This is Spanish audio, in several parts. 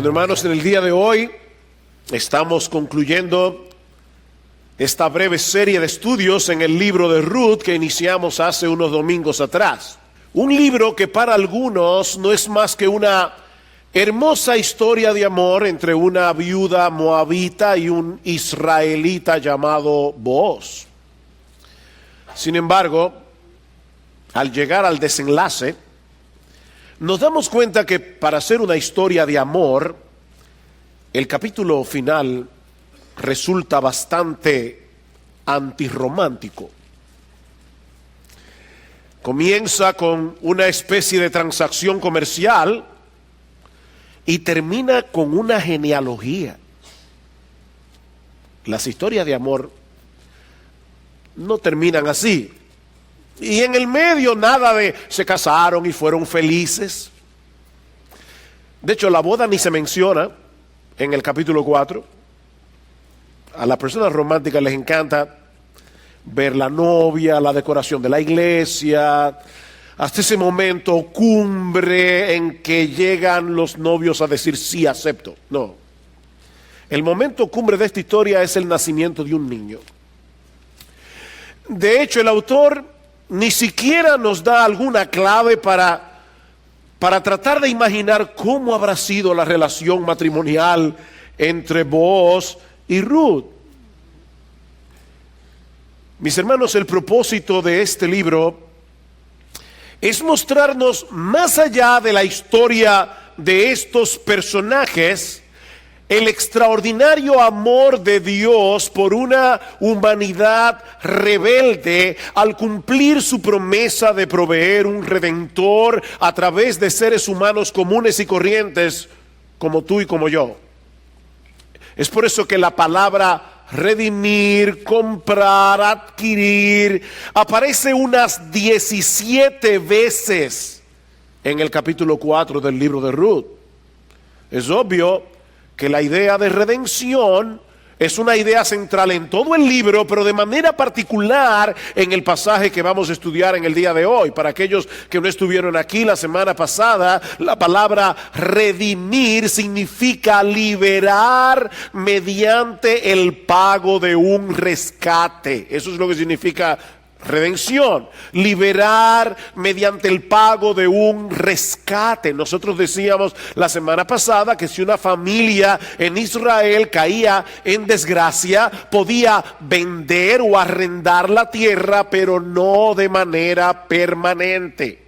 Bueno, hermanos, en el día de hoy estamos concluyendo esta breve serie de estudios en el libro de Ruth que iniciamos hace unos domingos atrás. Un libro que para algunos no es más que una hermosa historia de amor entre una viuda moabita y un israelita llamado Booz. Sin embargo, al llegar al desenlace, nos damos cuenta que para ser una historia de amor, el capítulo final resulta bastante antirromántico. Comienza con una especie de transacción comercial y termina con una genealogía. Las historias de amor no terminan así. Y en el medio nada de se casaron y fueron felices. De hecho, la boda ni se menciona en el capítulo 4. A las personas románticas les encanta ver la novia, la decoración de la iglesia, hasta ese momento cumbre en que llegan los novios a decir sí, acepto. No. El momento cumbre de esta historia es el nacimiento de un niño. De hecho, el autor ni siquiera nos da alguna clave para tratar de imaginar cómo habrá sido la relación matrimonial entre Booz y Ruth. Mis hermanos, el propósito de este libro es mostrarnos más allá de la historia de estos personajes, el extraordinario amor de Dios por una humanidad rebelde al cumplir su promesa de proveer un redentor a través de seres humanos comunes y corrientes como tú y como yo. Es por eso que la palabra redimir, comprar, adquirir aparece unas 17 veces en el capítulo 4 del libro de Ruth. Es obvio que la idea de redención es una idea central en todo el libro, pero de manera particular en el pasaje que vamos a estudiar en el día de hoy. Para aquellos que no estuvieron aquí la semana pasada, la palabra redimir significa liberar mediante el pago de un rescate. Eso es lo que significa redención, liberar mediante el pago de un rescate. Nosotros decíamos la semana pasada que si una familia en Israel caía en desgracia, podía vender o arrendar la tierra, pero no de manera permanente.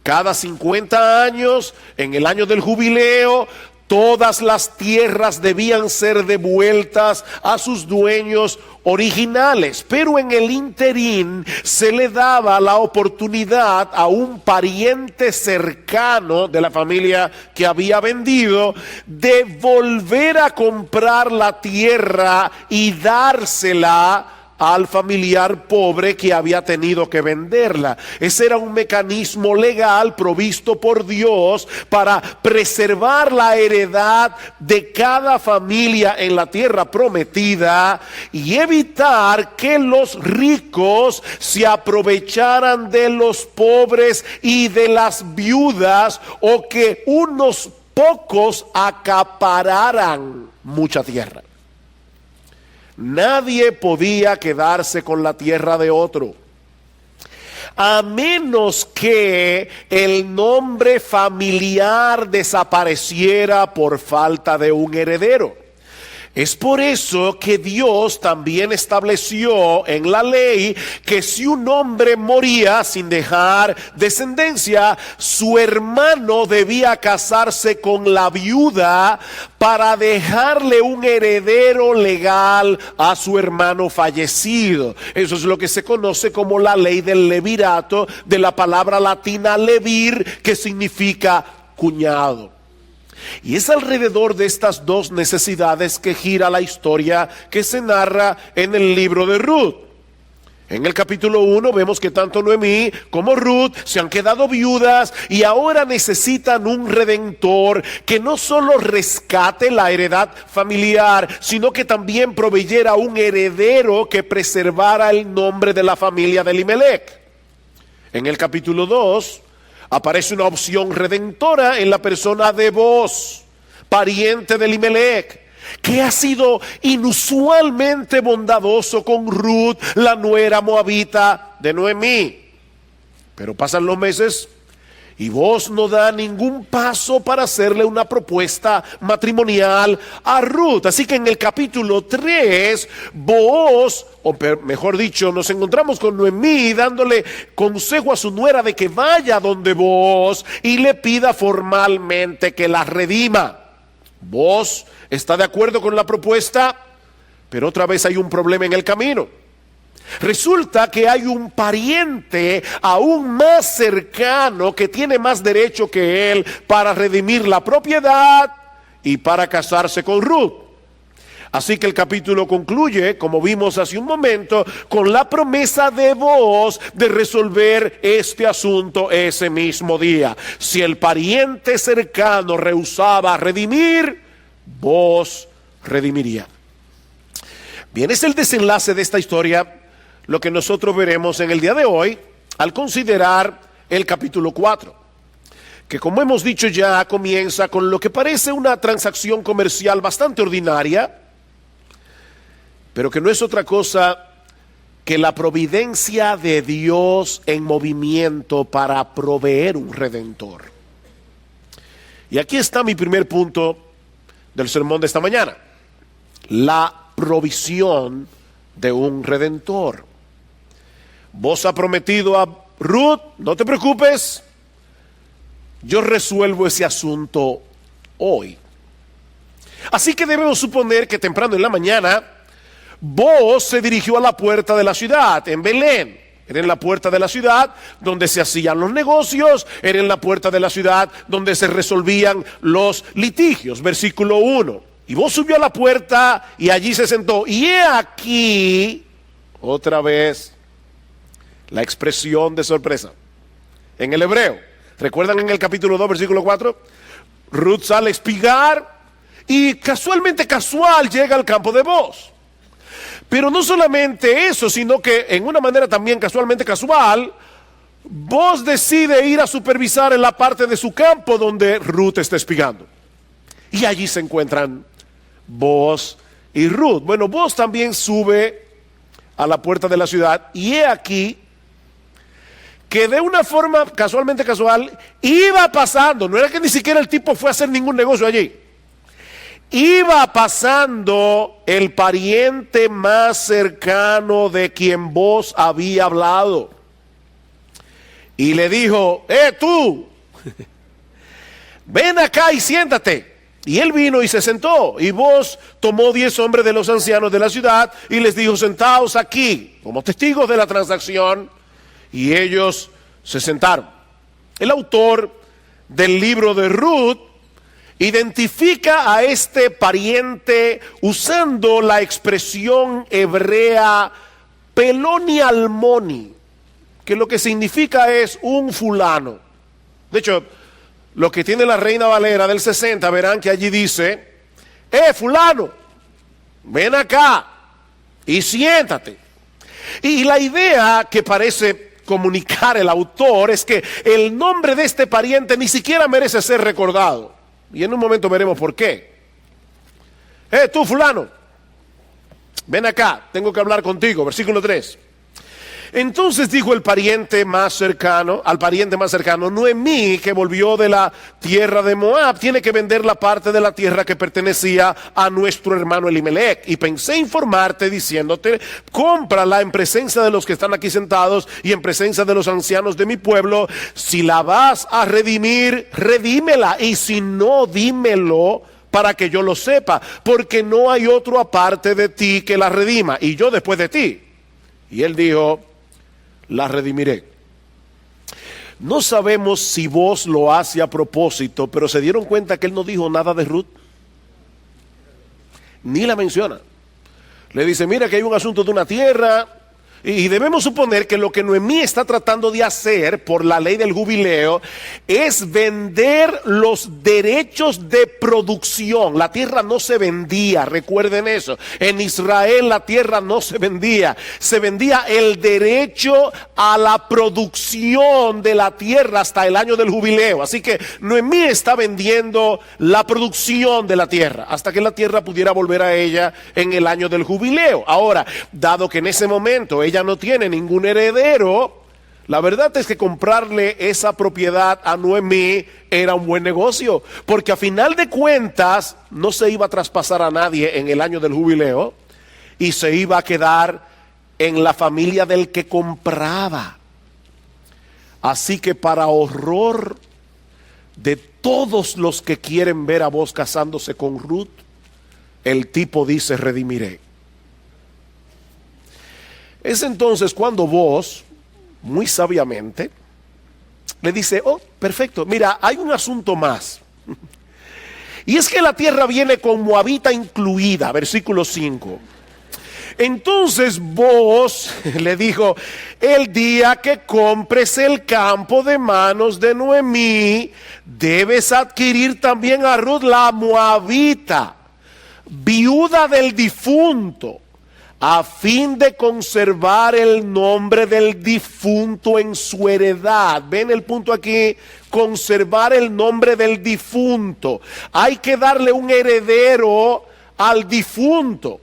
Cada 50 años, en el año del jubileo, todas las tierras debían ser devueltas a sus dueños originales, pero en el interín se le daba la oportunidad a un pariente cercano de la familia que había vendido de volver a comprar la tierra y dársela al familiar pobre que había tenido que venderla. Ese era un mecanismo legal provisto por Dios para preservar la heredad de cada familia en la tierra prometida y evitar que los ricos se aprovecharan de los pobres y de las viudas, o que unos pocos acapararan mucha tierra. Nadie podía quedarse con la tierra de otro, a menos que el nombre familiar desapareciera por falta de un heredero. Es por eso que Dios también estableció en la ley que si un hombre moría sin dejar descendencia, su hermano debía casarse con la viuda para dejarle un heredero legal a su hermano fallecido. Eso es lo que se conoce como la ley del levirato, de la palabra latina levir, que significa cuñado. Y es alrededor de estas dos necesidades que gira la historia que se narra en el libro de Ruth. En el capítulo 1 vemos que tanto Noemí como Ruth se han quedado viudas y ahora necesitan un redentor que no solo rescate la heredad familiar, sino que también proveyera un heredero que preservara el nombre de la familia de Elimelech. En el capítulo 2 aparece una opción redentora en la persona de Booz. pariente de Elimelech, que ha sido inusualmente bondadoso con Ruth, la nuera moabita de Noemí. Pero pasan los meses y Booz no da ningún paso para hacerle una propuesta matrimonial a Ruth. Así que en el capítulo 3, Booz, o mejor dicho, nos encontramos con Noemí dándole consejo a su nuera de que vaya donde Booz y le pida formalmente que la redima. Booz está de acuerdo con la propuesta, pero otra vez hay un problema en el camino. Resulta que hay un pariente aún más cercano que tiene más derecho que él para redimir la propiedad y para casarse con Ruth. Así que el capítulo concluye, como vimos hace un momento, con la promesa de Booz de resolver este asunto ese mismo día. Si el pariente cercano rehusaba redimir, Booz redimiría. Bien, es el desenlace de esta historia lo que nosotros veremos en el día de hoy al considerar el capítulo 4, que como hemos dicho ya comienza con lo que parece una transacción comercial bastante ordinaria, pero que no es otra cosa que la providencia de Dios en movimiento para proveer un redentor. Y aquí está mi primer punto del sermón de esta mañana: la provisión de un redentor. Vos ha prometido a Ruth, no te preocupes, yo resuelvo ese asunto hoy. Así que debemos suponer que temprano en la mañana Booz se dirigió a la puerta de la ciudad, en Belén. Era en la puerta de la ciudad donde se hacían los negocios, era en la puerta de la ciudad donde se resolvían los litigios. Versículo 1. Y Booz subió a la puerta y allí se sentó. Y he aquí, otra vez, la expresión de sorpresa. En el hebreo, ¿recuerdan en el capítulo 2, versículo 4? Ruth sale a espigar y casual llega al campo de Booz. Pero no solamente eso, sino que en una manera también casual, Booz decide ir a supervisar en la parte de su campo donde Ruth está espigando. Y allí se encuentran Booz y Ruth. Bueno, Booz también sube a la puerta de la ciudad y he aquí que de una forma casualmente casual iba pasando, no era que ni siquiera el tipo fue a hacer ningún negocio allí. Iba pasando el pariente más cercano de quien Booz había hablado. Y le dijo, tú, ven acá y siéntate. Y él vino y se sentó. Y Booz tomó 10 hombres de los ancianos de la ciudad y les dijo, sentaos aquí, como testigos de la transacción. Y ellos se sentaron. El autor del libro de Ruth identifica a este pariente usando la expresión hebrea peloni almoni, que lo que significa es un fulano. De hecho, lo que tiene la Reina Valera del 60, verán que allí dice, fulano, ven acá y siéntate. Y la idea que parece comunicar el autor es que el nombre de este pariente ni siquiera merece ser recordado. Y en un momento veremos por qué. Tú fulano, ven acá, tengo que hablar contigo. Versículo 3. Entonces dijo el pariente más cercano, al pariente más cercano, Noemí, que volvió de la tierra de Moab, tiene que vender la parte de la tierra que pertenecía a nuestro hermano Elimelech. Y pensé informarte diciéndote, cómprala en presencia de los que están aquí sentados y en presencia de los ancianos de mi pueblo. Si la vas a redimir, redímela. Y si no, dímelo para que yo lo sepa, porque no hay otro aparte de ti que la redima, y yo después de ti. Y él dijo, la redimiré. No sabemos si Booz lo hace a propósito, pero se dieron cuenta que él no dijo nada de Ruth, ni la menciona. Le dice, mira que hay un asunto de una tierra, Y debemos suponer que lo que Noemí está tratando de hacer por la ley del jubileo es vender los derechos de producción. La tierra no se vendía, recuerden eso. En Israel la tierra no se vendía el derecho a la producción de la tierra hasta el año del jubileo. Así que Noemí está vendiendo la producción de la tierra hasta que la tierra pudiera volver a ella en el año del jubileo. Ahora, dado que en ese momento ella no tiene ningún heredero, la verdad es que comprarle esa propiedad a Noemí era un buen negocio, porque a final de cuentas no se iba a traspasar a nadie en el año del jubileo y se iba a quedar en la familia del que compraba. Así que, para horror de todos los que quieren ver a Booz casándose con Ruth, el tipo dice: redimiré. Es entonces cuando Booz, muy sabiamente, le dice: oh, perfecto, mira, hay un asunto más. Y es que la tierra viene con moabita incluida, versículo 5. Entonces Booz le dijo: el día que compres el campo de manos de Noemí, debes adquirir también a Ruth la moabita, viuda del difunto, a fin de conservar el nombre del difunto en su heredad. ¿Ven el punto aquí? Conservar el nombre del difunto. Hay que darle un heredero al difunto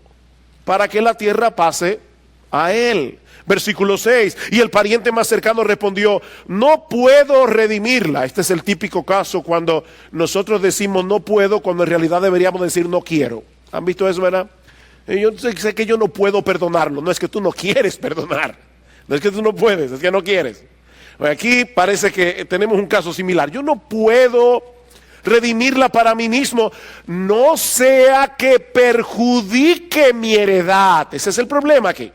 para que la tierra pase a él. Versículo 6. Y el pariente más cercano respondió: no puedo redimirla. Este es el típico caso cuando nosotros decimos no puedo, cuando en realidad deberíamos decir no quiero. ¿Han visto eso, verdad? Yo sé que yo no puedo perdonarlo. No es que tú no quieres perdonar, no es que tú no puedes, es que no quieres. Aquí parece que tenemos un caso similar. Yo no puedo redimirla para mí mismo, no sea que perjudique mi heredad. Ese es el problema aquí.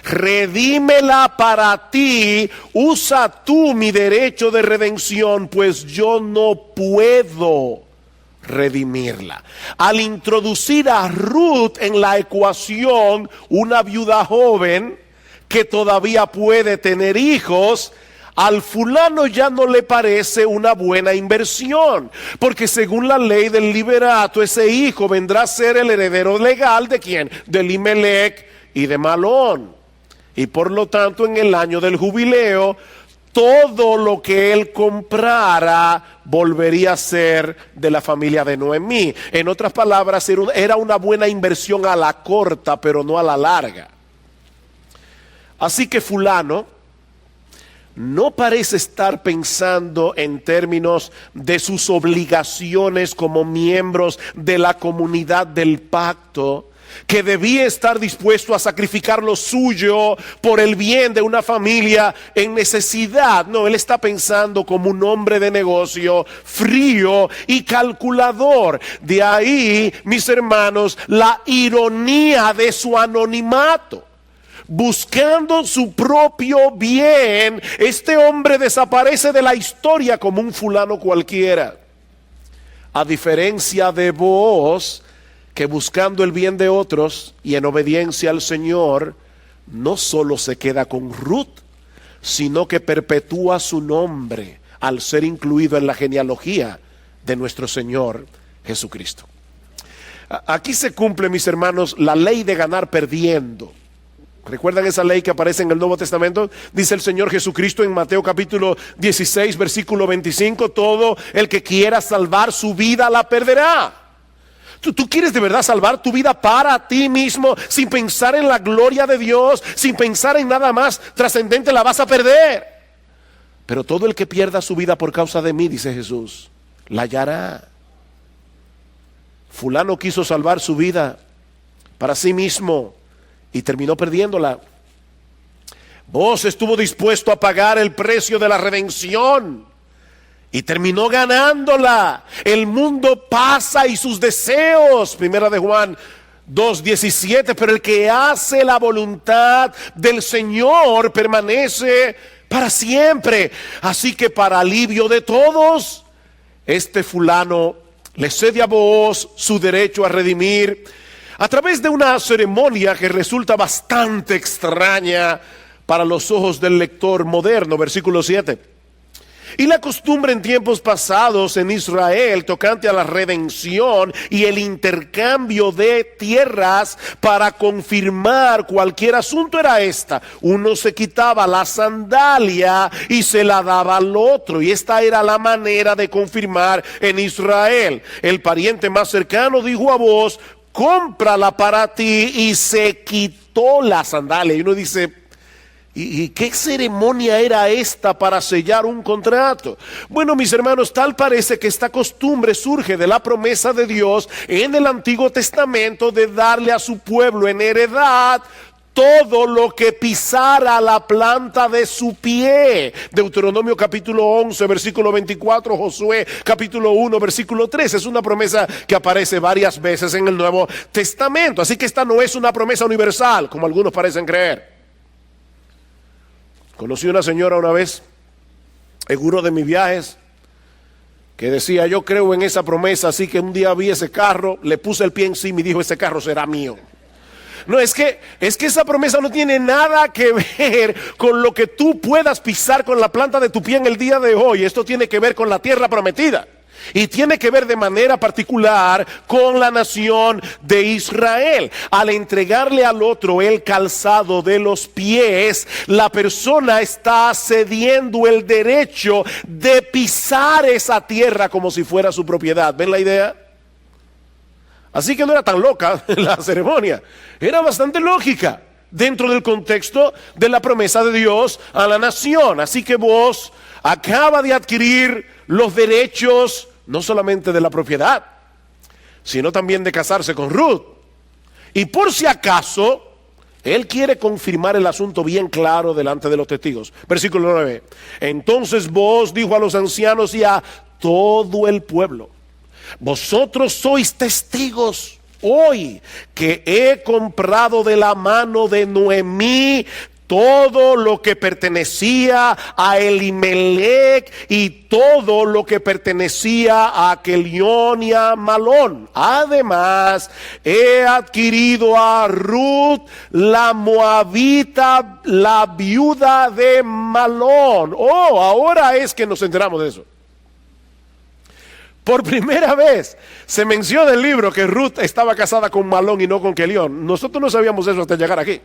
Redímela para ti, usa tú mi derecho de redención, pues yo no puedo redimirla. Al introducir a Ruth en la ecuación, una viuda joven que todavía puede tener hijos, al fulano ya no le parece una buena inversión, porque según la ley del liberato, ese hijo vendrá a ser el heredero legal ¿de quién? De Elimelech y de Malón. Y por lo tanto, en el año del jubileo, todo lo que él comprara volvería a ser de la familia de Noemí. En otras palabras, era una buena inversión a la corta, pero no a la larga. Así que fulano no parece estar pensando en términos de sus obligaciones como miembros de la comunidad del pacto, que debía estar dispuesto a sacrificar lo suyo por el bien de una familia en necesidad. No, él está pensando como un hombre de negocio frío y calculador. De ahí, mis hermanos, la ironía de su anonimato. Buscando su propio bien, este hombre desaparece de la historia como un fulano cualquiera. A diferencia de Booz, que buscando el bien de otros y en obediencia al Señor, no solo se queda con Ruth, sino que perpetúa su nombre al ser incluido en la genealogía de nuestro Señor Jesucristo. Aquí se cumple, mis hermanos, la ley de ganar perdiendo. ¿Recuerdan esa ley que aparece en el Nuevo Testamento? Dice el Señor Jesucristo en Mateo capítulo 16, versículo 25, todo el que quiera salvar su vida la perderá. ¿Tú quieres de verdad salvar tu vida para ti mismo, sin pensar en la gloria de Dios, sin pensar en nada más trascendente? La vas a perder. Pero todo el que pierda su vida por causa de mí, dice Jesús, la hallará. Fulano quiso salvar su vida para sí mismo y terminó perdiéndola. Booz estuvo dispuesto a pagar el precio de la redención y terminó ganándola. El mundo pasa y sus deseos, primera de Juan 2:17, pero el que hace la voluntad del Señor permanece para siempre. Así que, para alivio de todos, este fulano le cede a Booz su derecho a redimir, a través de una ceremonia que resulta bastante extraña para los ojos del lector moderno, versículo 7. Y la costumbre en tiempos pasados en Israel tocante a la redención y el intercambio de tierras para confirmar cualquier asunto era esta: uno se quitaba la sandalia y se la daba al otro, y esta era la manera de confirmar en Israel. El pariente más cercano dijo a vos: cómprala para ti, y se quitó la sandalia. Y uno dice: ¿y qué ceremonia era esta para sellar un contrato? Bueno, mis hermanos, tal parece que esta costumbre surge de la promesa de Dios en el Antiguo Testamento de darle a su pueblo en heredad todo lo que pisara la planta de su pie. Deuteronomio capítulo 11, versículo 24, Josué capítulo 1, versículo 3. Es una promesa que aparece varias veces en el Nuevo Testamento. Así que esta no es una promesa universal, como algunos parecen creer. Conocí una señora una vez en uno de mis viajes que decía: yo creo en esa promesa, así que un día vi ese carro, le puse el pie encima y dijo: ese carro será mío. No, es que esa promesa no tiene nada que ver con lo que tú puedas pisar con la planta de tu pie en el día de hoy. Esto tiene que ver con la tierra prometida. Y tiene que ver de manera particular con la nación de Israel. Al entregarle al otro el calzado de los pies, la persona está cediendo el derecho de pisar esa tierra como si fuera su propiedad. ¿Ven la idea? Así que no era tan loca la ceremonia, era bastante lógica dentro del contexto de la promesa de Dios a la nación. Así que vos acaba de adquirir los derechos no solamente de la propiedad, sino también de casarse con Ruth. Y por si acaso, él quiere confirmar el asunto bien claro delante de los testigos. Versículo 9. Entonces vos, dijo a los ancianos y a todo el pueblo: vosotros sois testigos hoy que he comprado de la mano de Noemí todo lo que pertenecía a Elimelech y todo lo que pertenecía a Kelión y a Malón. Además, he adquirido a Ruth la moabita, la viuda de Malón. Oh, ahora es que nos enteramos de eso. Por primera vez se menciona en el libro que Ruth estaba casada con Malón y no con Kelión. Nosotros no sabíamos eso hasta llegar aquí.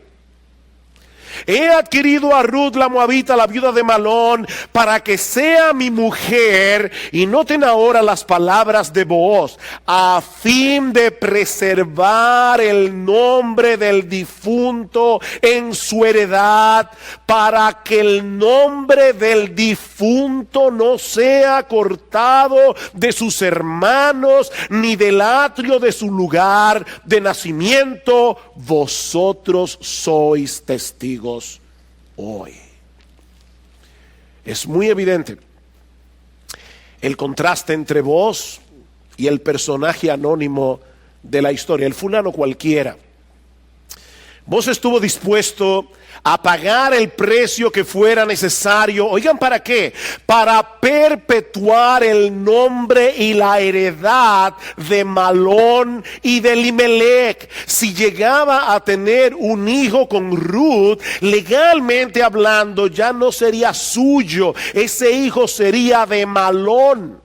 He adquirido a Ruth la moabita, la viuda de Malón, para que sea mi mujer. Y noten ahora las palabras de Booz: a fin de preservar el nombre del difunto en su heredad, para que el nombre del difunto no sea cortado de sus hermanos, ni del atrio de su lugar de nacimiento. Vosotros sois testigos hoy. Es muy evidente el contraste entre vos y el personaje anónimo de la historia, el fulano cualquiera. Vos estuvo dispuesto a pagar el precio que fuera necesario. Oigan, ¿para qué? Para perpetuar el nombre y la heredad de Malón y de Elimelech. Si llegaba a tener un hijo con Ruth, legalmente hablando, ya no sería suyo. Ese hijo sería de Malón.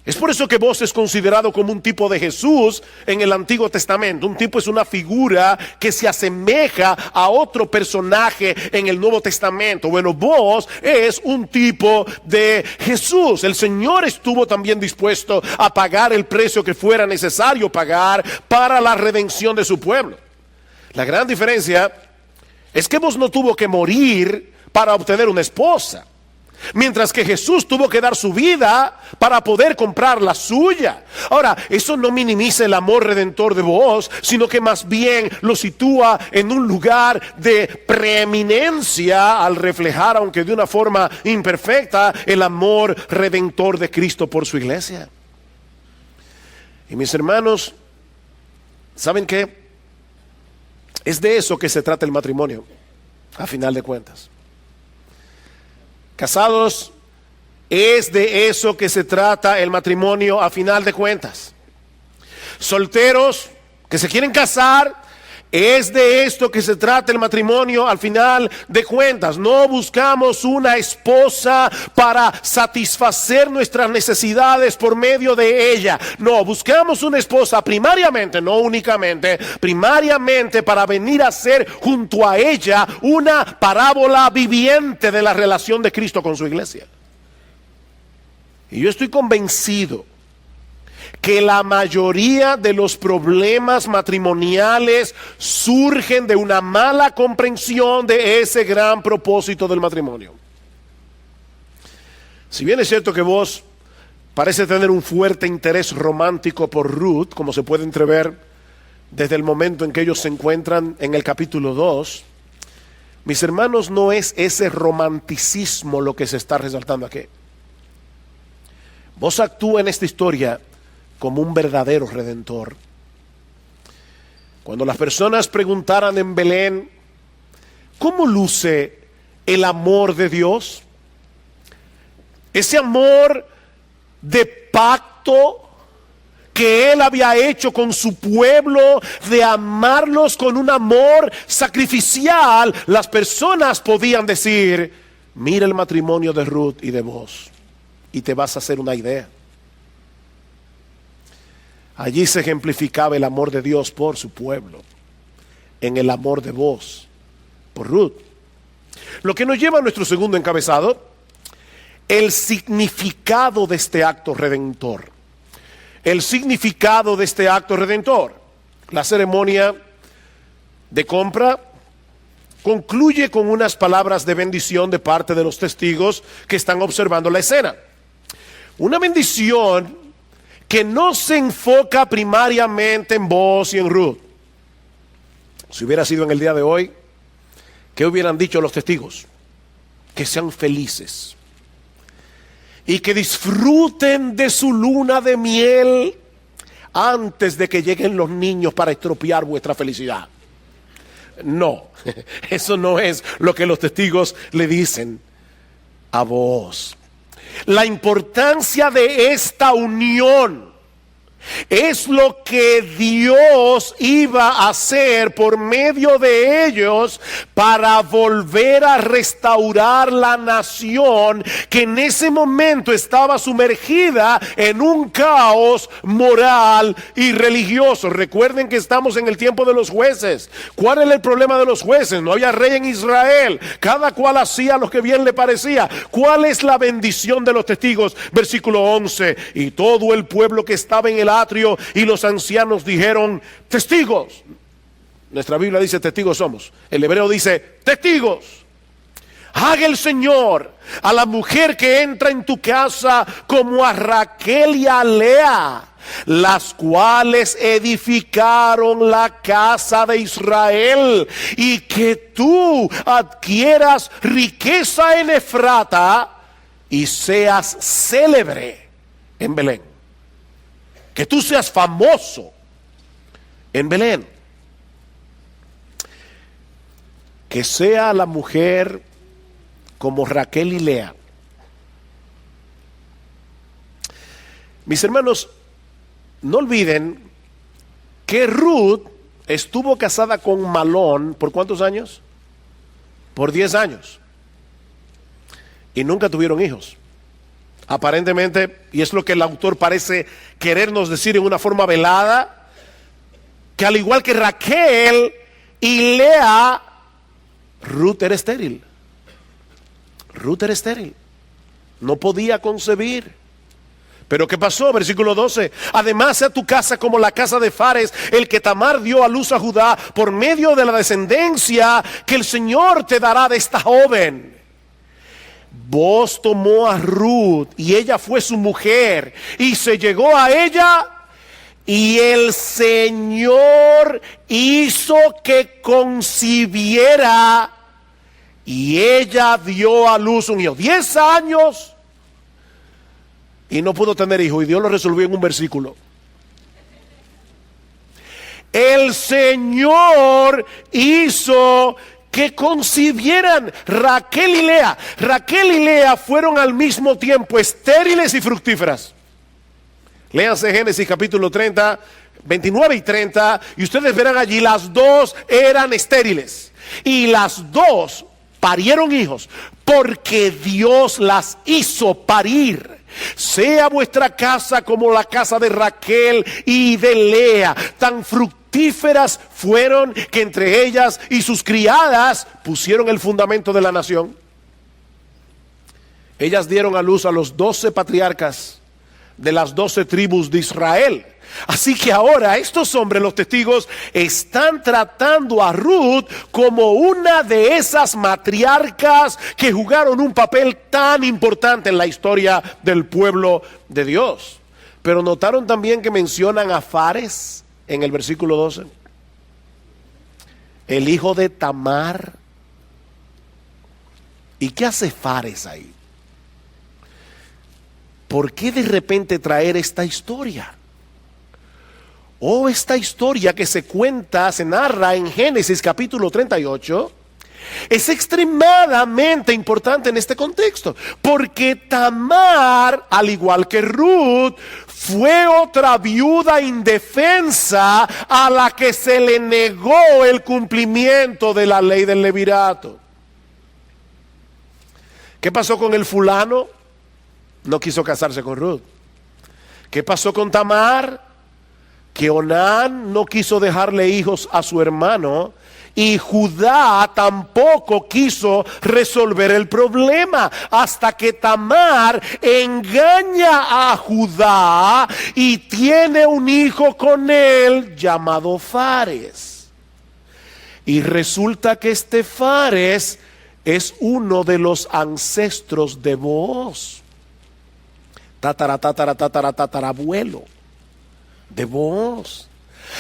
Es por eso que vos es considerado como un tipo de Jesús en el Antiguo Testamento. Un tipo es una figura que se asemeja a otro personaje en el Nuevo Testamento. Bueno, vos es un tipo de Jesús. El Señor estuvo también dispuesto a pagar el precio que fuera necesario pagar para la redención de su pueblo. La gran diferencia es que vos no tuvo que morir para obtener una esposa, mientras que Jesús tuvo que dar su vida para poder comprar la suya. Ahora, eso no minimiza el amor redentor de vos, sino que más bien lo sitúa en un lugar de preeminencia al reflejar, aunque de una forma imperfecta, el amor redentor de Cristo por su iglesia. Y mis hermanos, ¿saben qué? Es de eso que se trata el matrimonio, a final de cuentas. Casados, es de eso que se trata el matrimonio a final de cuentas. Solteros, que se quieren casar. Es de esto que se trata el matrimonio al final de cuentas. No buscamos una esposa para satisfacer nuestras necesidades por medio de ella. No, buscamos una esposa primariamente, no únicamente, primariamente para venir a ser junto a ella una parábola viviente de la relación de Cristo con su iglesia. Y yo estoy convencido que la mayoría de los problemas matrimoniales surgen de una mala comprensión de ese gran propósito del matrimonio. Si bien es cierto que vos parece tener un fuerte interés romántico por Ruth, como se puede entrever desde el momento en que ellos se encuentran en el capítulo 2, mis hermanos, no es ese romanticismo lo que se está resaltando aquí. Vos actúa en esta historia como un verdadero redentor. Cuando las personas preguntaran en Belén, ¿cómo luce el amor de Dios? Ese amor de pacto que Él había hecho con su pueblo, de amarlos con un amor sacrificial, las personas podían decir, mira el matrimonio de Ruth y de vos, y te vas a hacer una idea. Allí se ejemplificaba el amor de Dios por su pueblo, en el amor de vos por Ruth. Lo que nos lleva a nuestro segundo encabezado, el significado de este acto redentor. El significado de este acto redentor. La ceremonia de compra concluye con unas palabras de bendición de parte de los testigos que están observando la escena. Una bendición que no se enfoca primariamente en vos y en Ruth. Si hubiera sido en el día de hoy, ¿qué hubieran dicho los testigos? Que sean felices y que disfruten de su luna de miel antes de que lleguen los niños para estropear vuestra felicidad. No, eso no es lo que los testigos le dicen a vos. La importancia de esta unión es lo que Dios iba a hacer por medio de ellos para volver a restaurar la nación que en ese momento estaba sumergida en un caos moral y religioso. Recuerden que estamos en el tiempo de los jueces. ¿Cuál era el problema de los jueces? No había rey en Israel. Cada cual hacía lo que bien le parecía. ¿Cuál es la bendición de los testigos? Versículo 11. Y todo el pueblo que estaba en el atrio y los ancianos dijeron, testigos. Nuestra Biblia dice testigos somos. El hebreo dice testigos. Haga el Señor a la mujer que entra en tu casa como a Raquel y a Lea, las cuales edificaron la casa de Israel, y que tú adquieras riqueza en Efrata y seas célebre en Belén. Que tú seas famoso en Belén. Que sea la mujer como Raquel y Lea. Mis hermanos, no olviden que Ruth estuvo casada con Malón ¿por cuántos años? Por 10 años. Y nunca tuvieron hijos. Aparentemente, y es lo que el autor parece querernos decir en una forma velada, que al igual que Raquel y Lea, Ruth era estéril. Ruth era estéril. No podía concebir. Pero ¿qué pasó? Versículo 12. Además sea tu casa como la casa de Fares, el que Tamar dio a luz a Judá por medio de la descendencia que el Señor te dará de esta joven. Vos tomó a Ruth y ella fue su mujer y se llegó a ella, y el Señor hizo que concibiera y ella dio a luz un hijo. 10 años y no pudo tener hijo, y Dios lo resolvió en un versículo. El Señor hizo que concibieran Raquel y Lea. Raquel y Lea fueron al mismo tiempo estériles y fructíferas. Léanse Génesis capítulo 30, 29 y 30, y ustedes verán allí, las dos eran estériles, y las dos parieron hijos, porque Dios las hizo parir. Sea vuestra casa como la casa de Raquel y de Lea, tan fructíferas fueron que entre ellas y sus criadas pusieron el fundamento de la nación. Ellas dieron a luz a los 12 patriarcas de las 12 tribus de Israel. Así que ahora estos hombres, los testigos, están tratando a Ruth como una de esas matriarcas que jugaron un papel tan importante en la historia del pueblo de Dios. Pero notaron también que mencionan a Fares en el versículo 12. El hijo de Tamar. ¿Y qué hace Fares ahí? ¿Por qué de repente traer esta historia? Esta historia que se cuenta, se narra en Génesis capítulo 38, es extremadamente importante en este contexto, porque Tamar, al igual que Ruth, fue otra viuda indefensa a la que se le negó el cumplimiento de la ley del levirato. ¿Qué pasó con el fulano? No quiso casarse con Ruth. ¿Qué pasó con Tamar? Que Onán no quiso dejarle hijos a su hermano, y Judá tampoco quiso resolver el problema, hasta que Tamar engaña a Judá y tiene un hijo con él llamado Fares. Y resulta que este Fares es uno de los ancestros de Booz, tatarabuelo de Booz.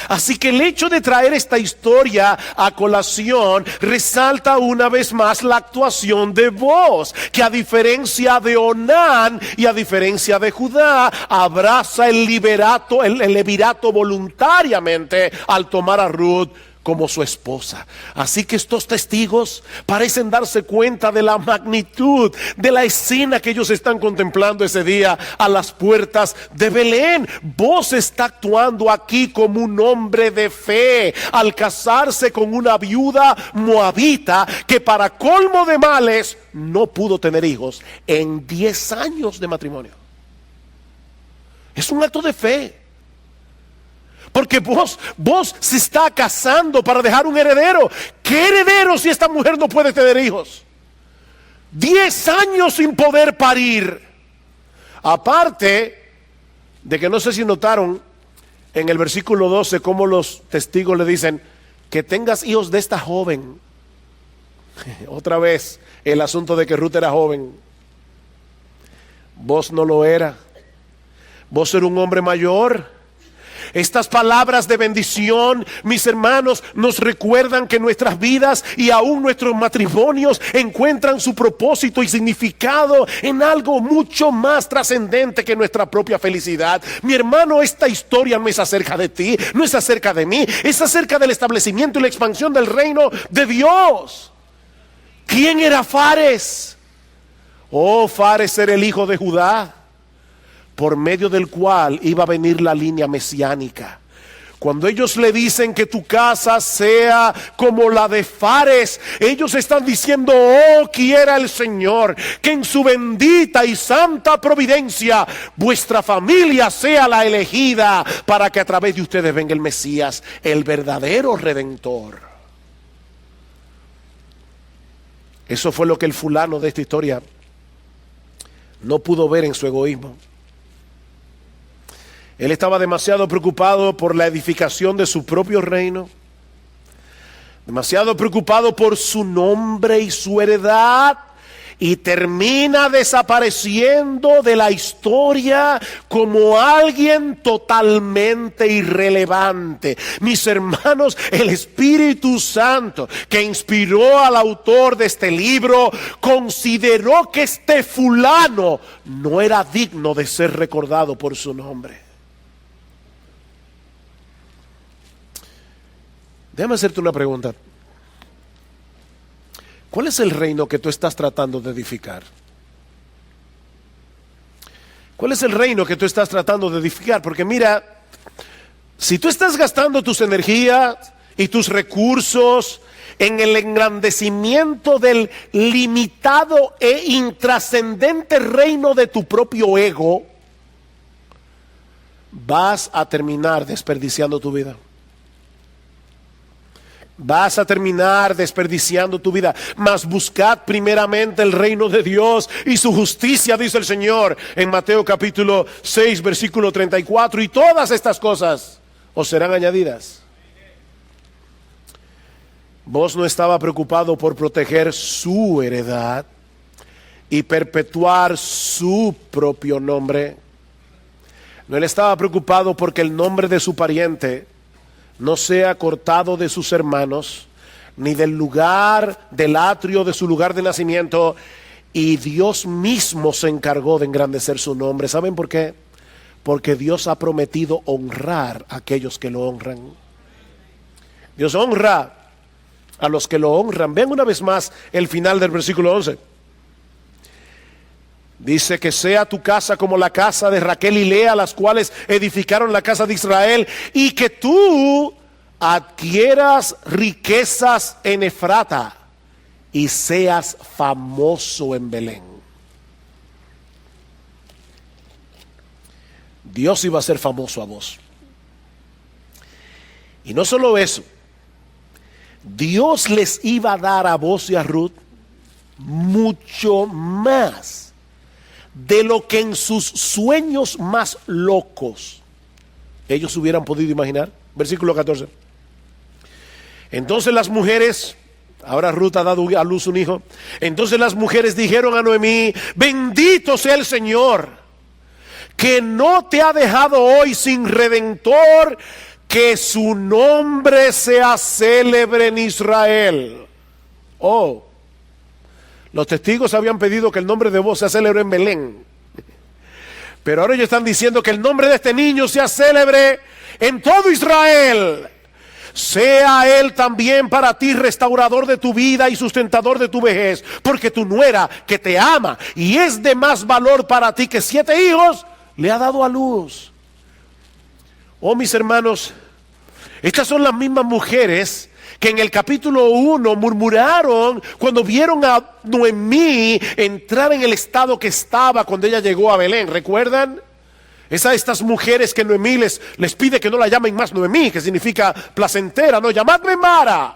Así que el hecho de traer esta historia a colación resalta una vez más la actuación de Booz, que a diferencia de Onán y a diferencia de Judá, abraza el levirato voluntariamente al tomar a Ruth como su esposa. Así que estos testigos parecen darse cuenta de la magnitud de la escena que ellos están contemplando ese día a las puertas de Belén. Booz está actuando aquí como un hombre de fe al casarse con una viuda moabita que, para colmo de males, no pudo tener hijos en 10 años de matrimonio. Es un acto de fe. Porque Booz se está casando para dejar un heredero. ¿Qué heredero si esta mujer no puede tener hijos? 10 años sin poder parir. Aparte de que, no sé si notaron en el versículo 12 cómo los testigos le dicen que tengas hijos de esta joven. Otra vez el asunto de que Ruth era joven. Booz no lo era. Booz era un hombre mayor. Estas palabras de bendición, mis hermanos, nos recuerdan que nuestras vidas y aún nuestros matrimonios encuentran su propósito y significado en algo mucho más trascendente que nuestra propia felicidad. Mi hermano, esta historia no es acerca de ti, no es acerca de mí, es acerca del establecimiento y la expansión del reino de Dios. ¿Quién era Fares? Fares era el hijo de Judá, por medio del cual iba a venir la línea mesiánica. Cuando ellos le dicen que tu casa sea como la de Fares, ellos están diciendo: quiera el Señor que en su bendita y santa providencia vuestra familia sea la elegida, para que a través de ustedes venga el Mesías, el verdadero Redentor. Eso fue lo que el fulano de esta historia no pudo ver en su egoísmo. Él estaba demasiado preocupado por la edificación de su propio reino, demasiado preocupado por su nombre y su heredad, y termina desapareciendo de la historia como alguien totalmente irrelevante. Mis hermanos, el Espíritu Santo que inspiró al autor de este libro consideró que este fulano no era digno de ser recordado por su nombre. Déjame hacerte una pregunta. ¿Cuál es el reino que tú estás tratando de edificar? ¿Cuál es el reino que tú estás tratando de edificar? Porque mira, Si tú estás gastando tus energías y tus recursos en el engrandecimiento del limitado e intrascendente reino de tu propio ego, vas a terminar desperdiciando tu vida. Vas a terminar desperdiciando tu vida. Mas buscad primeramente el reino de Dios y su justicia, dice el Señor en Mateo capítulo 6 versículo 34, y todas estas cosas os serán añadidas. Vos no estaba preocupado por proteger su heredad y perpetuar su propio nombre. No, él estaba preocupado porque el nombre de su pariente no sea cortado de sus hermanos, ni del lugar, del atrio de su lugar de nacimiento, y Dios mismo se encargó de engrandecer su nombre. ¿Saben por qué? Porque Dios ha prometido honrar a aquellos que lo honran. Dios honra a los que lo honran. Vean una vez más el final del versículo 11. Dice que sea tu casa como la casa de Raquel y Lea, las cuales edificaron la casa de Israel, y que tú adquieras riquezas en Efrata y seas famoso en Belén. Dios iba a ser famoso a vos. Y no solo eso, Dios les iba a dar a vos y a Ruth mucho más de lo que en sus sueños más locos ellos hubieran podido imaginar. Versículo 14. Entonces las mujeres, ahora Ruth ha dado a luz un hijo. Entonces las mujeres dijeron a Noemí: bendito sea el Señor, que no te ha dejado hoy sin redentor, que su nombre sea célebre en Israel. Oh, los testigos habían pedido que el nombre de vos sea célebre en Belén, pero ahora ellos están diciendo que el nombre de este niño sea célebre en todo Israel. Sea él también para ti restaurador de tu vida y sustentador de tu vejez, porque tu nuera, que te ama y es de más valor para ti que 7 hijos, le ha dado a luz. Oh, mis hermanos, estas son las mismas mujeres que en el capítulo 1 murmuraron cuando vieron a Noemí entrar en el estado que estaba cuando ella llegó a Belén. ¿Recuerdan? Estas mujeres que Noemí les pide que no la llamen más Noemí, que significa placentera, no, llamadme Mara,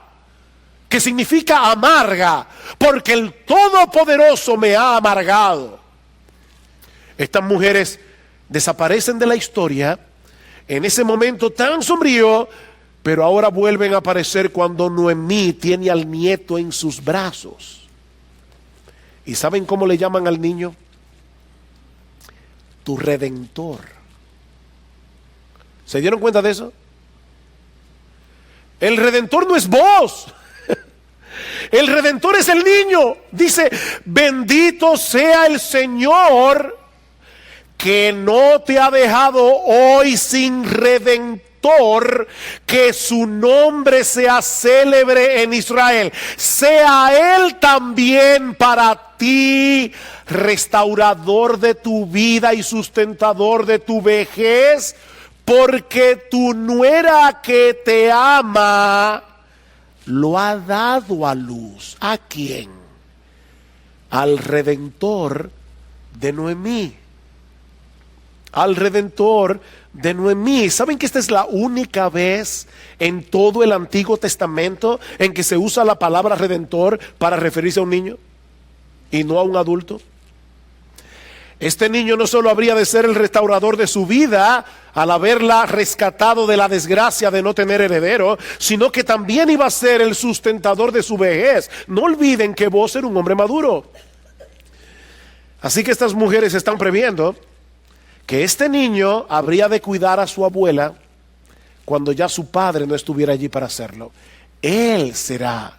que significa amarga, porque el Todopoderoso me ha amargado. Estas mujeres desaparecen de la historia en ese momento tan sombrío, pero ahora vuelven a aparecer cuando Noemí tiene al nieto en sus brazos. ¿Y saben cómo le llaman al niño? Tu redentor. ¿Se dieron cuenta de eso? El redentor no es vos. El redentor es el niño. Dice: bendito sea el Señor, que no te ha dejado hoy sin redentor, que su nombre sea célebre en Israel. Sea él también para ti restaurador de tu vida y sustentador de tu vejez, porque tu nuera que te ama lo ha dado a luz. ¿A quién? Al redentor de Noemí. Al redentor de Noemí. ¿Saben que esta es la única vez en todo el Antiguo Testamento en que se usa la palabra redentor para referirse a un niño y no a un adulto? Este niño no solo habría de ser el restaurador de su vida al haberla rescatado de la desgracia de no tener heredero, sino que también iba a ser el sustentador de su vejez. No olviden que vos eres un hombre maduro. Así que estas mujeres están previendo que este niño habría de cuidar a su abuela cuando ya su padre no estuviera allí para hacerlo. Él será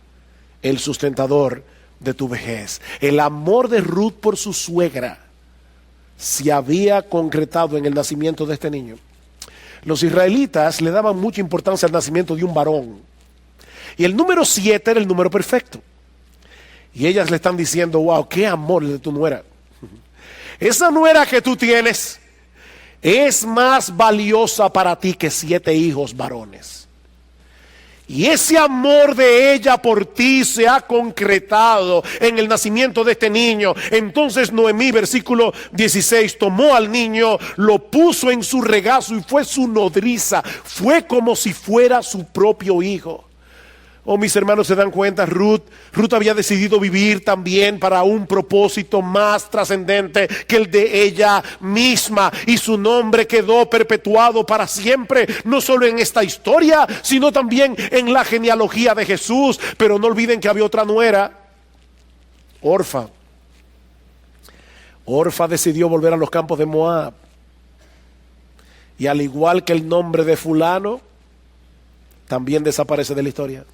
el sustentador de tu vejez. El amor de Ruth por su suegra se había concretado en el nacimiento de este niño. Los israelitas le daban mucha importancia al nacimiento de un varón, y el número 7 era el número perfecto. Y ellas le están diciendo: wow, qué amor el de tu nuera. Esa nuera que tú tienes es más valiosa para ti que 7 hijos varones. Y ese amor de ella por ti se ha concretado en el nacimiento de este niño. Entonces Noemí, versículo 16, tomó al niño, lo puso en su regazo y fue su nodriza. Fue como si fuera su propio hijo. Oh, mis hermanos, se dan cuenta, Ruth había decidido vivir también para un propósito más trascendente que el de ella misma, y su nombre quedó perpetuado para siempre, no solo en esta historia, sino también en la genealogía de Jesús. Pero no olviden que había otra nuera, Orfa. Orfa decidió volver a los campos de Moab, y al igual que el nombre de fulano, también desaparece de la historia.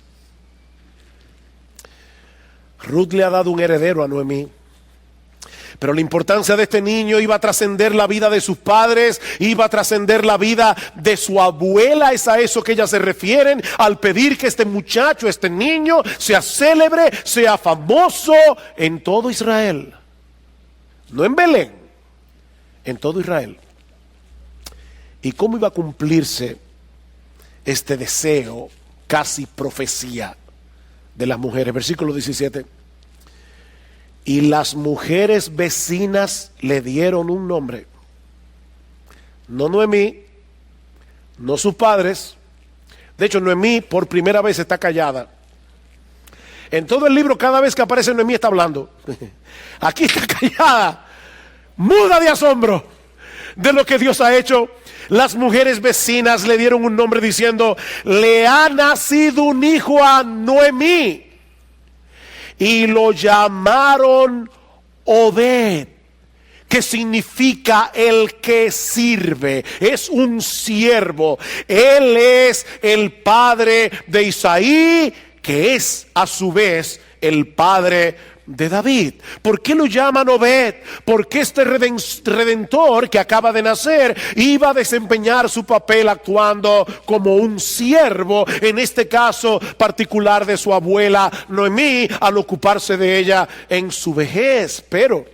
Ruth le ha dado un heredero a Noemí, pero la importancia de este niño iba a trascender la vida de sus padres, iba a trascender la vida de su abuela. Es a eso que ellas se refieren al pedir que este muchacho, este niño, sea célebre, sea famoso en todo Israel. No en Belén, en todo Israel. ¿Y cómo iba a cumplirse este deseo, casi profecía, de las mujeres? Versículo 17. Y las mujeres vecinas le dieron un nombre. No Noemí, no sus padres. De hecho, Noemí por primera vez está callada. En todo el libro, cada vez que aparece Noemí está hablando. Aquí está callada, muda de asombro de lo que Dios ha hecho. Las mujeres vecinas le dieron un nombre diciendo: le ha nacido un hijo a Noemí, y lo llamaron Obed, que significa el que sirve. Es un siervo. Él es el padre de Isaí, que es a su vez el padre de David. ¿Por qué lo llaman Obed? Porque este redentor que acaba de nacer iba a desempeñar su papel actuando como un siervo, en este caso particular de su abuela Noemí, al ocuparse de ella en su vejez. Pero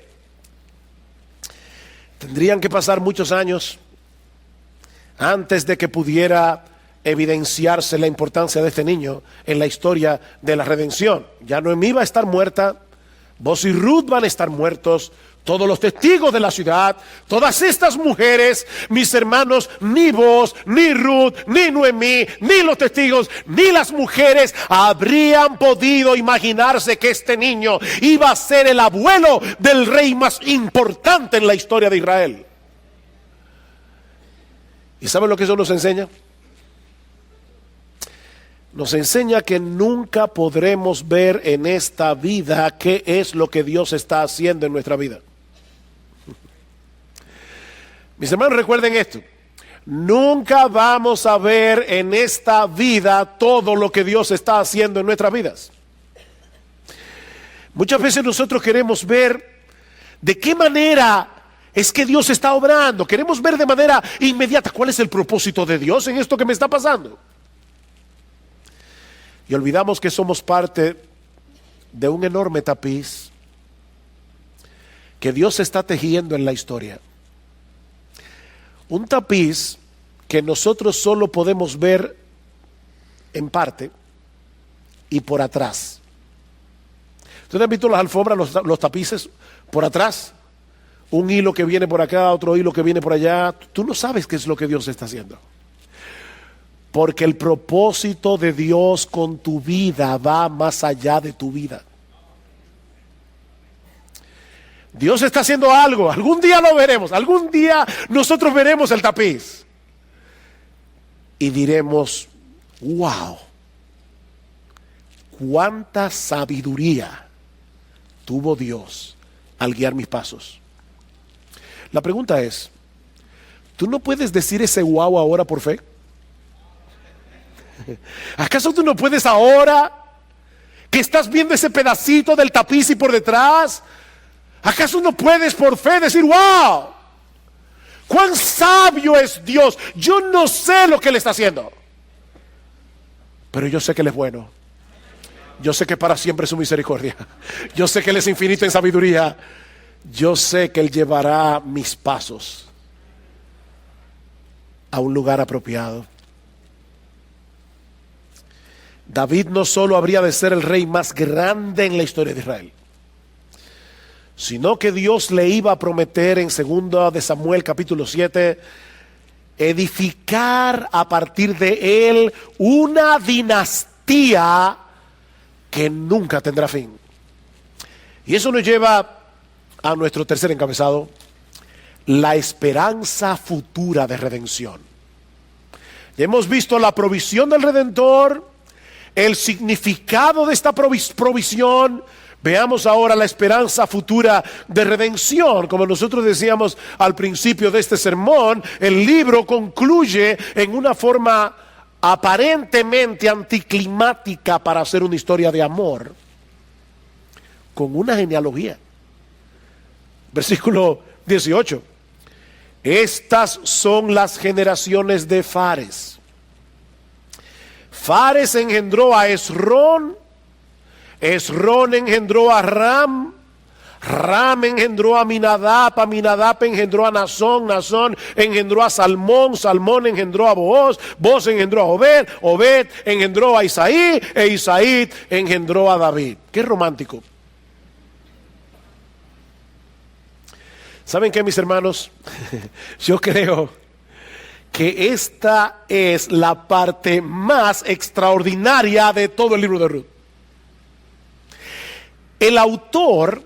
tendrían que pasar muchos años antes de que pudiera evidenciarse la importancia de este niño en la historia de la redención. Ya Noemí va a estar muerta, Boz y Ruth van a estar muertos, todos los testigos de la ciudad, todas estas mujeres, mis hermanos, ni Boz, ni Ruth, ni Noemí, ni los testigos, ni las mujeres habrían podido imaginarse que este niño iba a ser el abuelo del rey más importante en la historia de Israel. ¿Y saben lo que eso nos enseña? Nos enseña que nunca podremos ver en esta vida qué es lo que Dios está haciendo en nuestra vida. Mis hermanos, recuerden esto: nunca vamos a ver en esta vida todo lo que Dios está haciendo en nuestras vidas. Muchas veces nosotros queremos ver de qué manera es que Dios está obrando. Queremos ver de manera inmediata cuál es el propósito de Dios en esto que me está pasando. Y olvidamos que somos parte de un enorme tapiz que Dios está tejiendo en la historia. Un tapiz que nosotros solo podemos ver en parte y por atrás. ¿Ustedes han visto las alfombras, los tapices por atrás? Un hilo que viene por acá, otro hilo que viene por allá. Tú no sabes qué es lo que Dios está haciendo. Porque el propósito de Dios con tu vida va más allá de tu vida. Dios está haciendo algo, algún día lo veremos, algún día nosotros veremos el tapiz y diremos: wow, cuánta sabiduría tuvo Dios al guiar mis pasos. La pregunta es: ¿tú no puedes decir ese wow ahora por fe? ¿Acaso tú no puedes ahora que estás viendo ese pedacito del tapiz y por detrás? ¿Acaso no puedes por fe decir: wow, cuán sabio es Dios? Yo no sé lo que Él está haciendo, pero yo sé que Él es bueno. Yo sé que para siempre es su misericordia. Yo sé que Él es infinito en sabiduría. Yo sé que Él llevará mis pasos. a un lugar apropiado. David no solo habría de ser el rey más grande en la historia de Israel, sino que Dios le iba a prometer en 2 de Samuel capítulo 7, edificar a partir de él una dinastía que nunca tendrá fin. Y eso nos lleva a nuestro tercer encabezado, la esperanza futura de redención. Ya hemos visto la provisión del Redentor, el significado de esta provisión. Veamos ahora la esperanza futura de redención. Como nosotros decíamos al principio de este sermón, el libro concluye en una forma aparentemente anticlimática para hacer una historia de amor, con una genealogía. Versículo 18. Estas son las generaciones de Fares. Fares engendró a Esrón, Esrón engendró a Ram, Ram engendró a Aminadab, Aminadab engendró a Nazón, Nazón engendró a Salmón, Salmón engendró a Booz, Booz engendró a Obed, Obed engendró a Isaí, e Isaí engendró a David. Qué romántico. ¿Saben qué, mis hermanos? Yo creo que esta es la parte más extraordinaria de todo el libro de Ruth. El autor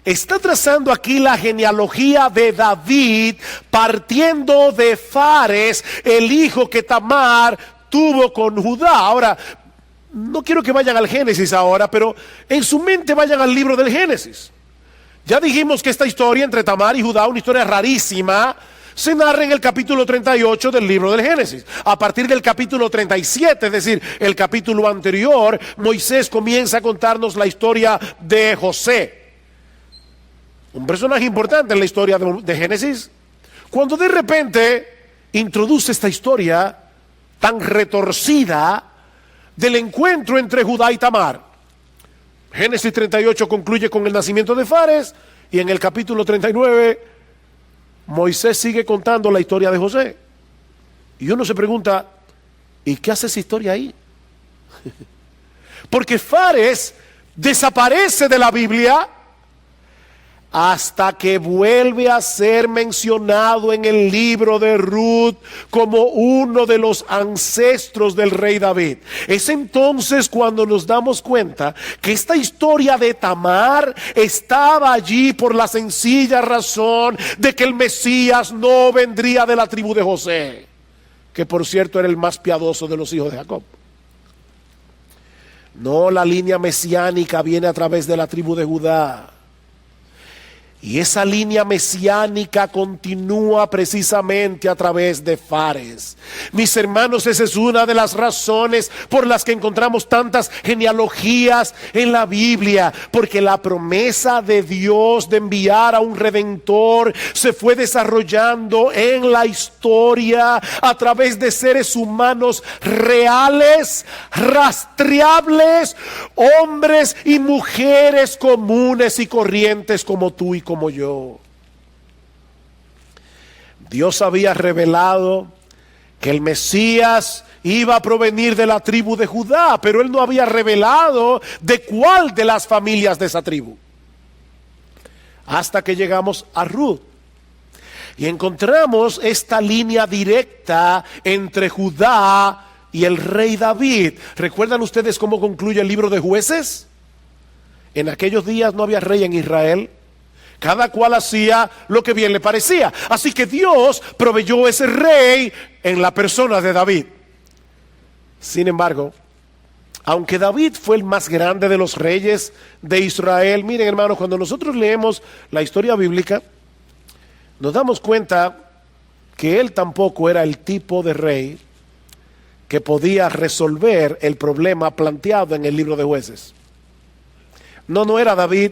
está trazando aquí la genealogía de David, partiendo de Fares, el hijo que Tamar tuvo con Judá. Ahora, no quiero que vayan al Génesis ahora, pero en su mente vayan al libro del Génesis. Ya dijimos que esta historia entre Tamar y Judá, una historia rarísima, se narra en el capítulo 38 del libro del Génesis. A partir del capítulo 37, es decir, el capítulo anterior, Moisés comienza a contarnos la historia de José, un personaje importante en la historia de Génesis, cuando de repente introduce esta historia tan retorcida del encuentro entre Judá y Tamar. Génesis 38 concluye con el nacimiento de Fares, y en el capítulo 39 Moisés sigue contando la historia de José. Y uno se pregunta, ¿y qué hace esa historia ahí? Porque Fares desaparece de la Biblia hasta que vuelve a ser mencionado en el libro de Ruth como uno de los ancestros del rey David. Es entonces cuando nos damos cuenta que esta historia de Tamar estaba allí por la sencilla razón de que el Mesías no vendría de la tribu de José, que por cierto era el más piadoso de los hijos de Jacob. No, la línea mesiánica viene a través de la tribu de Judá. Y esa línea mesiánica continúa precisamente a través de Fares. Mis hermanos, esa es una de las razones por las que encontramos tantas genealogías en la Biblia, porque la promesa de Dios de enviar a un redentor se fue desarrollando en la historia a través de seres humanos reales, rastreables, hombres y mujeres comunes y corrientes como tú y como yo. Dios había revelado que el Mesías iba a provenir de la tribu de Judá, pero él no había revelado de cuál de las familias de esa tribu. Hasta que llegamos a Ruth y encontramos esta línea directa entre Judá y el rey David. ¿Recuerdan ustedes cómo concluye el libro de Jueces? En aquellos días no había rey en Israel. Cada cual hacía lo que bien le parecía. Así que Dios proveyó ese rey en la persona de David. Sin embargo, aunque David fue el más grande de los reyes de Israel, miren hermanos, cuando nosotros leemos la historia bíblica, nos damos cuenta que él tampoco era el tipo de rey que podía resolver el problema planteado en el libro de Jueces. No era David.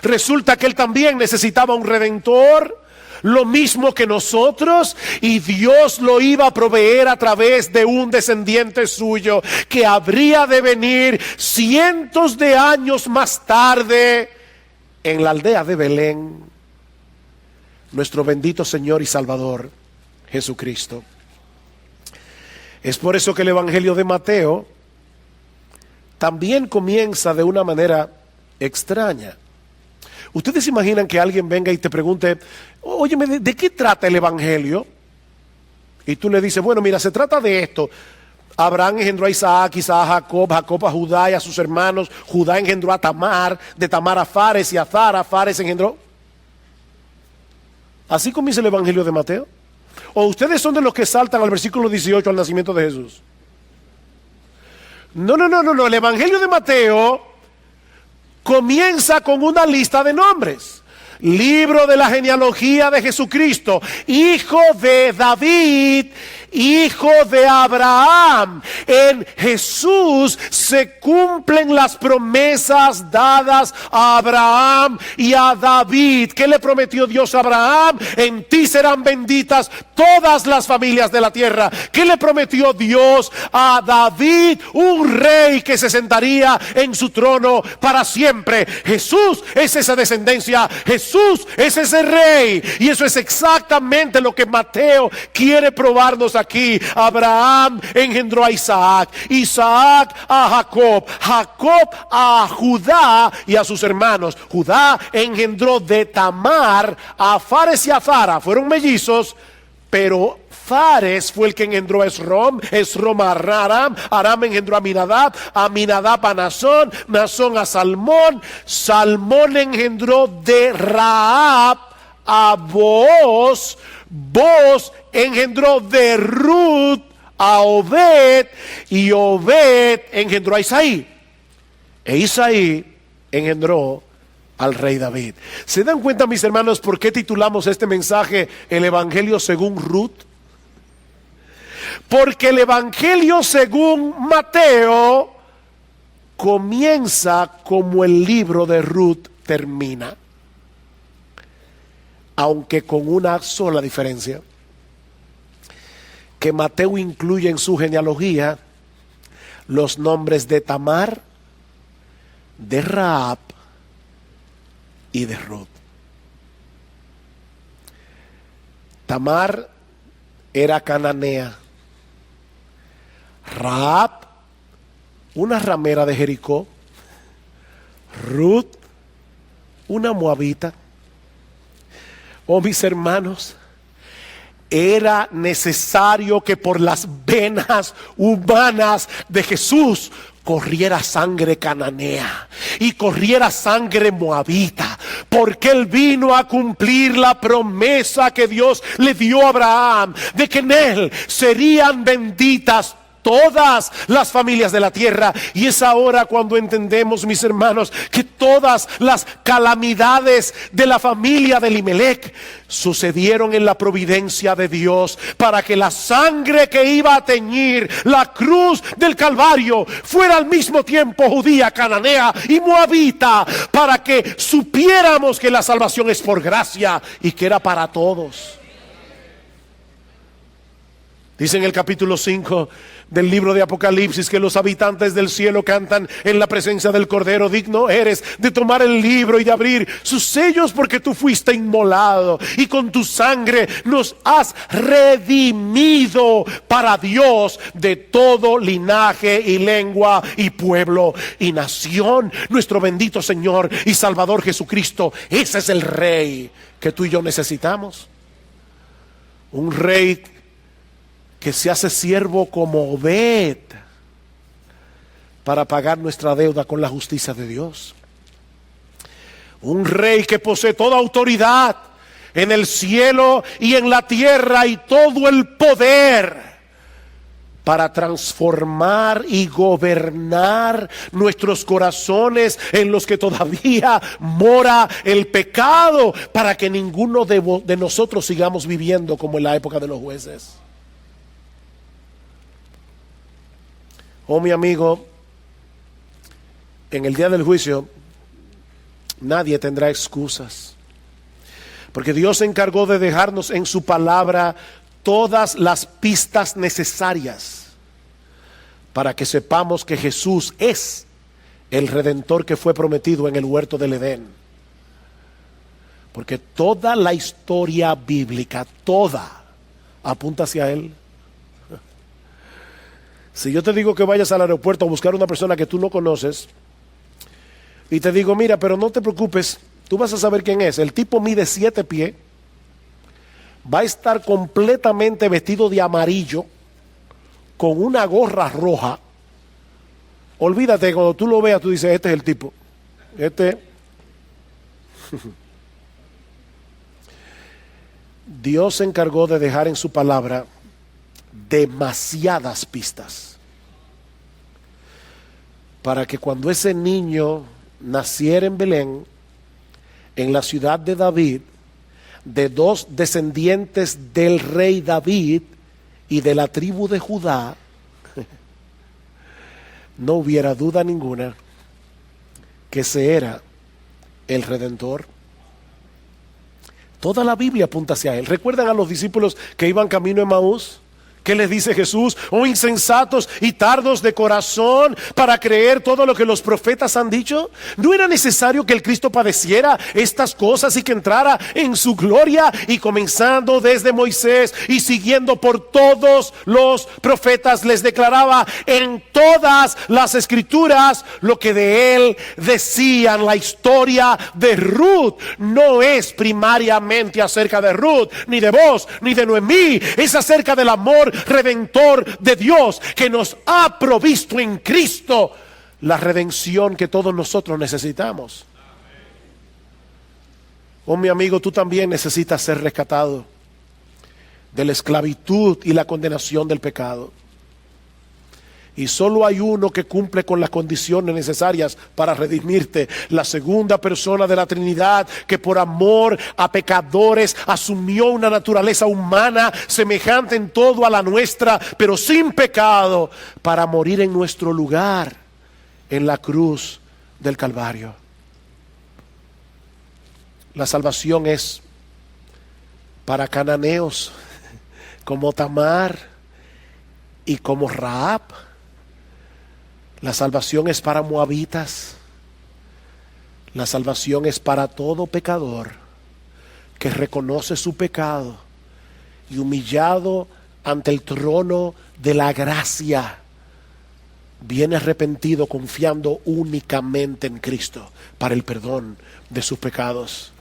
Resulta que él también necesitaba un redentor, lo mismo que nosotros, y Dios lo iba a proveer a través de un descendiente suyo que habría de venir cientos de años más tarde en la aldea de Belén, nuestro bendito Señor y Salvador, Jesucristo. Es por eso que el Evangelio de Mateo también comienza de una manera extraña. Ustedes se imaginan que alguien venga y te pregunte, óyeme, ¿de qué trata el Evangelio? Y tú le dices, bueno, mira, se trata de esto. Abraham engendró a Isaac, Isaac a Jacob, Jacob a Judá y a sus hermanos. Judá engendró a Tamar, de Tamar a Fares y a Zara, Fares engendró. ¿Así comienza el Evangelio de Mateo? ¿O ustedes son de los que saltan al versículo 18 al nacimiento de Jesús? No. El Evangelio de Mateo comienza con una lista de nombres. Libro de la genealogía de Jesucristo, hijo de David, hijo de Abraham. En Jesús se cumplen las promesas dadas a Abraham y a David. ¿Qué le prometió Dios a Abraham? En ti serán benditas todas las familias de la tierra. ¿Qué le prometió Dios a David? Un rey que se sentaría en su trono para siempre. Jesús es esa descendencia. Jesús es ese rey. Y eso es exactamente lo que Mateo quiere probarnos aquí. Abraham engendró a Isaac, Isaac a Jacob, Jacob a Judá y a sus hermanos. Judá engendró de Tamar a Fares y a Zara. Fueron mellizos, pero Fares fue el que engendró a Esrom, Esrom a Aram, Aram engendró a Aminadab, Aminadab a Nazón, Nazón a Salmón, Salmón engendró de Rahab a Booz, Booz engendró de Ruth a Obed, y Obed engendró a Isaí, e Isaí engendró al rey David. ¿Se dan cuenta, mis hermanos, por qué titulamos este mensaje el Evangelio según Ruth? Porque el Evangelio según Mateo comienza como el libro de Ruth termina, aunque con una sola diferencia, que Mateo incluye en su genealogía los nombres de Tamar, de Rahab y de Ruth. Tamar era cananea, Rahab una ramera de Jericó, Ruth una moabita. Oh, mis hermanos, era necesario que por las venas humanas de Jesús corriera sangre cananea y corriera sangre moabita, porque Él vino a cumplir la promesa que Dios le dio a Abraham, de que en Él serían benditas todas las familias de la tierra. Y es ahora cuando entendemos, mis hermanos, que todas las calamidades de la familia de Elimelech sucedieron en la providencia de Dios, para que la sangre que iba a teñir la cruz del Calvario fuera al mismo tiempo judía, cananea y moabita, para que supiéramos que la salvación es por gracia y que era para todos. Dice en el capítulo 5 del libro de Apocalipsis que los habitantes del cielo cantan en la presencia del Cordero: digno eres de tomar el libro y de abrir sus sellos, porque tú fuiste inmolado y con tu sangre nos has redimido para Dios de todo linaje y lengua y pueblo y nación. Nuestro bendito Señor y Salvador Jesucristo, ese es el Rey que tú y yo necesitamos. Un Rey que se hace siervo como Obed para pagar nuestra deuda con la justicia de Dios. Un rey que posee toda autoridad en el cielo y en la tierra y todo el poder para transformar y gobernar nuestros corazones en los que todavía mora el pecado, para que ninguno de nosotros sigamos viviendo como en la época de los jueces. Oh, mi amigo, en el día del juicio nadie tendrá excusas, porque Dios se encargó de dejarnos en su palabra todas las pistas necesarias para que sepamos que Jesús es el Redentor que fue prometido en el huerto del Edén. Porque toda la historia bíblica, toda, apunta hacia Él. Si yo te digo que vayas al aeropuerto a buscar una persona que tú no conoces, y te digo, mira, pero no te preocupes, tú vas a saber quién es. El tipo mide 7 pies, va a estar completamente vestido de amarillo, con una gorra roja. Olvídate, cuando tú lo veas, tú dices, este es el tipo. Dios se encargó de dejar en su palabra demasiadas pistas para que cuando ese niño naciera en Belén, en la ciudad de David, de 2 descendientes del rey David y de la tribu de Judá, no hubiera duda ninguna que ese era el Redentor. Toda la Biblia apunta hacia Él. ¿Recuerdan a los discípulos que iban camino a Emaús? ¿Qué les dice Jesús? Oh insensatos y tardos de corazón para creer todo lo que los profetas han dicho. ¿No era necesario que el Cristo padeciera estas cosas y que entrara en su gloria? Y comenzando desde Moisés y siguiendo por todos los profetas, les declaraba en todas las escrituras lo que de Él decían. La historia de Ruth no es primariamente acerca de Ruth, ni de vos, ni de Noemí. Es acerca del amor redentor de Dios que nos ha provisto en Cristo la redención que todos nosotros necesitamos. Oh, mi amigo, tú también necesitas ser rescatado de la esclavitud y la condenación del pecado. Y solo hay uno que cumple con las condiciones necesarias para redimirte: la segunda persona de la Trinidad, que por amor a pecadores asumió una naturaleza humana semejante en todo a la nuestra, pero sin pecado, para morir en nuestro lugar en la cruz del Calvario. La salvación es para cananeos como Tamar y como Rahab. La salvación es para moabitas. La salvación es para todo pecador que reconoce su pecado y, humillado ante el trono de la gracia, viene arrepentido, confiando únicamente en Cristo para el perdón de sus pecados.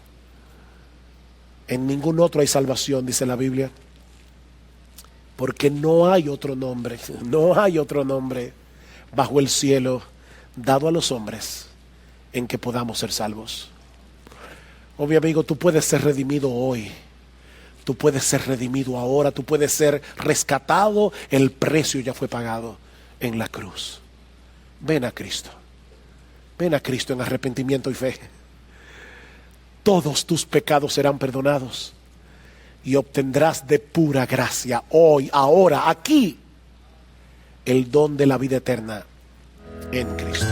En ningún otro hay salvación, dice la Biblia, porque no hay otro nombre bajo el cielo dado a los hombres en que podamos ser salvos. Oh, mi amigo, tú puedes ser redimido hoy. Tú puedes ser redimido ahora. Tú puedes ser rescatado. El precio ya fue pagado en la cruz. Ven a Cristo. Ven a Cristo en arrepentimiento y fe. Todos tus pecados serán perdonados y obtendrás de pura gracia hoy, ahora, aquí, el don de la vida eterna en Cristo.